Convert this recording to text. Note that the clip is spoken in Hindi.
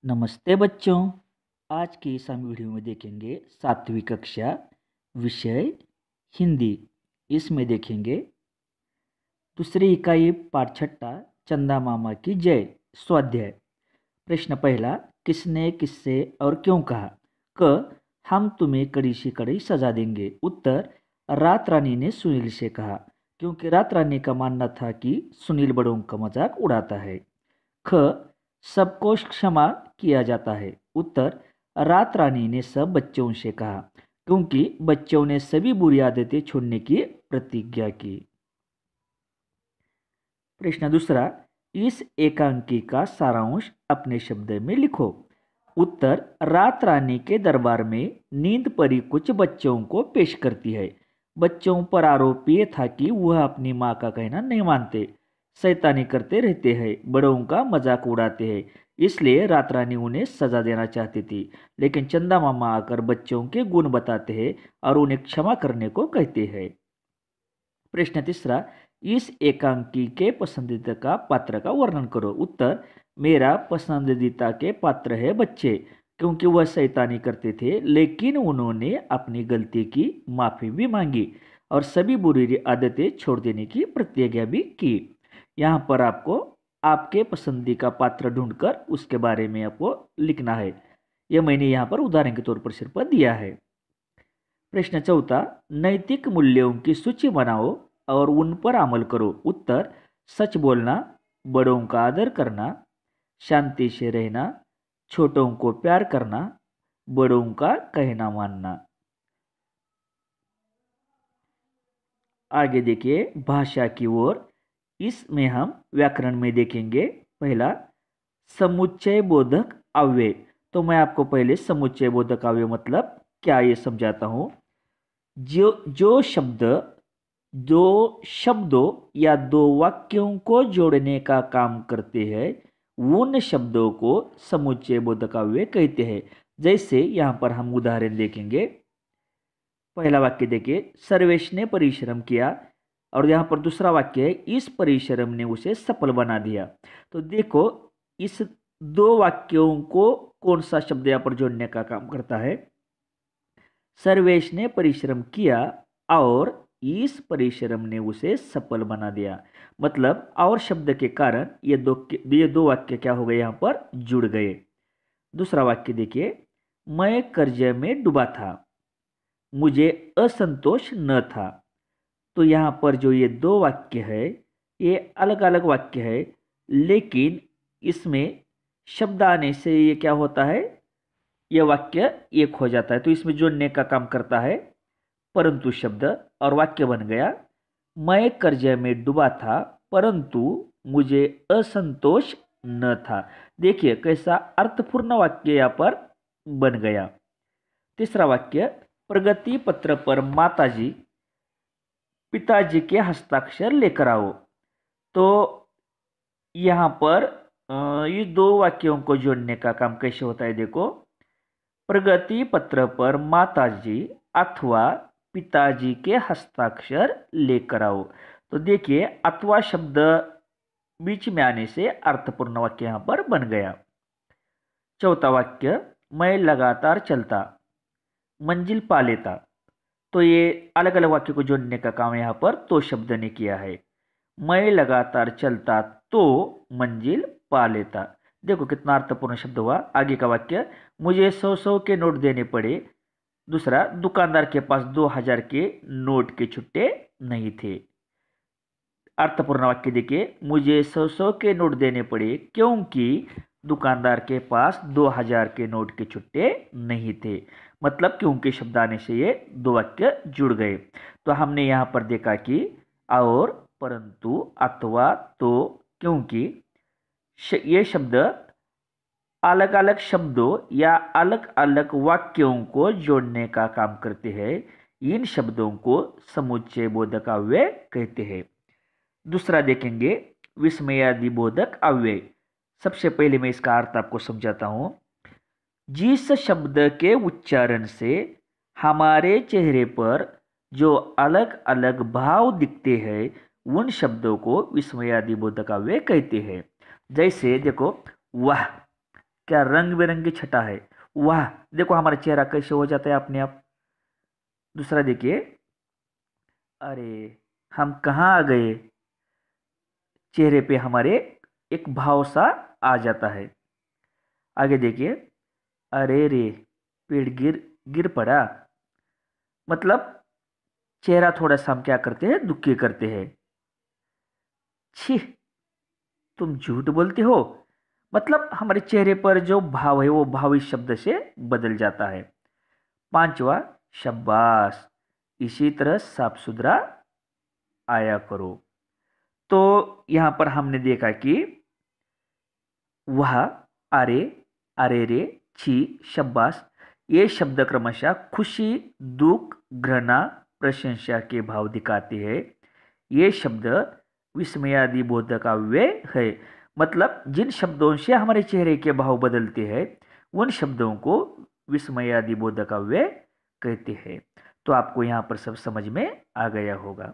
नमस्ते बच्चों। आज की इस हम वीडियो में देखेंगे 7वीं कक्षा विषय हिंदी। इसमें देखेंगे दूसरी इकाई पाठ छठा चंदा मामा की जय स्वाध्याय। प्रश्न पहला, किसने किससे और क्यों कहा। क, हम तुम्हें कड़ी से कड़ी सजा देंगे। उत्तर, रात रानी ने सुनील से कहा, क्योंकि रात रानी का मानना था कि सुनील बड़ों का मजाक उड़ाता है। ख, सबको क्षमा किया जाता है। उत्तर, रात रानी ने सब बच्चों से कहा, क्योंकि बच्चों ने सभी बुरी आदतें छोड़ने की प्रतिज्ञा की। प्रश्न दूसरा, इस एकांकी का सारांश अपने शब्द में लिखो। उत्तर, रात रानी के दरबार में नींद परी कुछ बच्चों को पेश करती है। बच्चों पर आरोप ये था कि वह अपनी माँ का कहना नहीं मानते, शैतानी करते रहते हैं, बड़ों का मजाक उड़ाते हैं। इसलिए रात रानी उन्हें सजा देना चाहती थी, लेकिन चंदा मामा आकर बच्चों के गुण बताते हैं और उन्हें क्षमा करने को कहते हैं। प्रश्न तीसरा, इस एकांकी के पसंदीदा का पात्र का वर्णन करो। उत्तर, मेरा पसंदीदा के पात्र है बच्चे, क्योंकि वह शैतानी करते थे, लेकिन उन्होंने अपनी गलती की माफी भी मांगी और सभी बुरी आदतें छोड़ देने की प्रतिज्ञा भी की। यहाँ पर आपको आपके पसंदीदा पात्र ढूंढकर उसके बारे में आपको लिखना है। यह मैंने यहाँ पर उदाहरण के तौर पर सिर्फ दिया है। प्रश्न चौथा, नैतिक मूल्यों की सूची बनाओ और उन पर अमल करो। उत्तर, सच बोलना, बड़ों का आदर करना, शांति से रहना, छोटों को प्यार करना, बड़ों का कहना मानना। आगे देखिए भाषा की ओर। इसमें हम व्याकरण में देखेंगे। पहला, समुच्चय बोधक अव्यय। तो मैं आपको पहले समुच्चय बोधक अव्यय मतलब क्या ये समझाता हूं। जो शब्द दो शब्दों या दो वाक्यों को जोड़ने का काम करते हैं, उन शब्दों को समुच्चय बोधक अव्यय कहते हैं। जैसे यहाँ पर हम उदाहरण देखेंगे। पहला वाक्य देखिए, सर्वेश ने परिश्रम किया, और यहाँ पर दूसरा वाक्य है, इस परिश्रम ने उसे सफल बना दिया। तो देखो, इस दो वाक्यों को कौन सा शब्द यहाँ पर जोड़ने का काम करता है। सर्वेश ने परिश्रम किया और इस परिश्रम ने उसे सफल बना दिया। मतलब और शब्द के कारण ये दो वाक्य क्या हो गए, यहाँ पर जुड़ गए। दूसरा वाक्य देखिए, मैं कर्ज में डूबा था, मुझे असंतोष न था। तो यहाँ पर जो ये दो वाक्य है, ये अलग अलग वाक्य है, लेकिन इसमें शब्द आने से ये क्या होता है, यह वाक्य एक हो जाता है। तो इसमें जोड़ने का काम करता है परंतु शब्द, और वाक्य बन गया, मैं कर्ज में डूबा था परंतु मुझे असंतोष न था। देखिए कैसा अर्थपूर्ण वाक्य यहाँ पर बन गया। तीसरा वाक्य, प्रगति पत्र पर माताजी पिताजी के हस्ताक्षर लेकर आओ। तो यहाँ पर ये दो वाक्यों को जोड़ने का काम कैसे होता है, देखो, प्रगति पत्र पर माताजी अथवा पिताजी के हस्ताक्षर लेकर आओ। तो देखिए अथवा शब्द बीच में आने से अर्थपूर्ण वाक्य यहाँ पर बन गया। चौथा वाक्य, मैं लगातार चलता, मंजिल पा लेता। तो ये अलग अलग वाक्य को जोड़ने का काम यहाँ पर तो शब्द ने किया है। मैं लगातार चलता तो मंजिल पा लेता। देखो कितना अर्थपूर्ण शब्द हुआ। आगे का वाक्य, मुझे 100 के नोट देने पड़े। दूसरा, दुकानदार के पास 2000 के नोट के छुट्टे नहीं थे। अर्थपूर्ण वाक्य देखिए, मुझे 100 के नोट देने पड़े क्योंकि दुकानदार के पास 2000 के नोट के छुट्टे नहीं थे। मतलब क्योंकि शब्द आने से ये दो वाक्य जुड़ गए। तो हमने यहाँ पर देखा कि और, परंतु, अथवा, तो, क्योंकि ये शब्द अलग अलग शब्दों या अलग अलग वाक्यों को जोड़ने का काम करते हैं। इन शब्दों को समुच्चय बोधक अव्यय कहते हैं। दूसरा देखेंगे विस्मयादि बोधक अव्यय। सबसे पहले मैं इसका अर्थ आपको समझाता हूं। जिस शब्द के उच्चारण से हमारे चेहरे पर जो अलग अलग भाव दिखते हैं, उन शब्दों को विस्मयादि बोधक अव्यय कहते हैं। जैसे देखो, वह, क्या रंग बिरंगी छटा है। वाह, देखो हमारा चेहरा कैसे हो जाता है अपने आप। दूसरा देखिए, अरे हम कहाँ आ गए, चेहरे पे हमारे एक भाव सा आ जाता है। आगे देखिए, अरे रे पेड़ गिर गिर पड़ा, मतलब चेहरा थोड़ा सा हम क्या करते हैं, दुखी करते हैं। छी, तुम झूठ बोलते हो, मतलब हमारे चेहरे पर जो भाव है वो भाव इस शब्द से बदल जाता है। पांचवा, शाबाश, इसी तरह साफ सुथरा आया करो। तो यहां पर हमने देखा कि वह, अरे, अरे रे, छी, शाबाश, ये शब्द क्रमशः खुशी, दुख, घृणा, प्रशंसा के भाव दिखाते हैं। ये शब्द विस्मयादि बोधक अव्यय है, मतलब जिन शब्दों से हमारे चेहरे के भाव बदलते हैं उन शब्दों को विस्मयादि बोधक अव्यय कहते हैं। तो आपको यहाँ पर सब समझ में आ गया होगा।